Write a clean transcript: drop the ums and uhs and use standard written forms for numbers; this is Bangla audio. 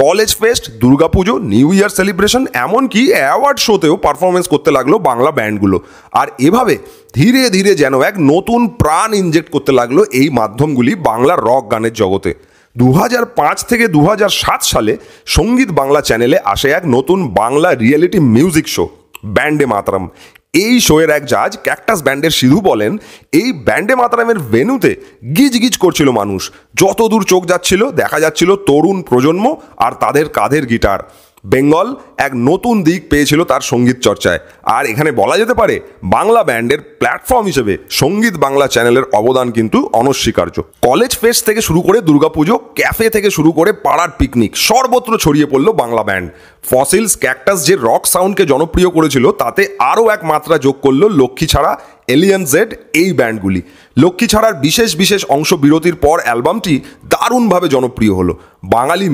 College fest, Durga Puja, new year celebration, এমনকি অ্যাওয়ার্ড শোতেও পারফরমেন্স করতে লাগলো বাংলা ব্যান্ডগুলো। আর এভাবে ধীরে ধীরে যেন এক নতুন প্রাণ ইনজেক্ট করতে লাগলো এই মাধ্যমগুলি বাংলা রক গানের জগতে। 2005 থেকে 2007 সালে সঙ্গীত বাংলা চ্যানেলে আসে এক নতুন বাংলা রিয়েলিটি মিউজিক শো, ব্যান্ডে মাতরম। এই শোয়ের এক জাজ ক্যাকটাস ব্যান্ডের সিধু বলেন, এই ব্যান্ডে মাতরমের ভেন্যুতে গিজ গিজ করছিল মানুষ। যত দূর চোখ যাচ্ছিল দেখা যাচ্ছিল তরুণ প্রজন্ম আর তাদের কাঁধের গিটার। বেঙ্গল এক নতুন দিক পেয়েছিল তার সঙ্গীত চর্চায়। আর এখানে বলা যেতে পারে বাংলা ব্যান্ডের প্ল্যাটফর্ম হিসেবে সঙ্গীত বাংলা চ্যানেলের অবদান কিন্তু অনস্বীকার্য। কলেজ ফেস্ট থেকে শুরু করে দুর্গাপুজো, ক্যাফে থেকে শুরু করে পাড়ার পিকনিক, সর্বত্র ছড়িয়ে পড়ল বাংলা ব্যান্ড। ফসিলস, ক্যাকটাস যে রক সাউন্ডকে জনপ্রিয় করেছিল তাতে আরও এক মাত্রা যোগ করলো লক্ষ্মী ছাড়া, এলিয়ান জেড এই ব্যান্ডগুলি। লক্ষ্মী ছাড়ার বিশেষ বিশেষ অংশ বিরতির পর অ্যালবামটি দারুণভাবে জনপ্রিয় হলো। বাঙালি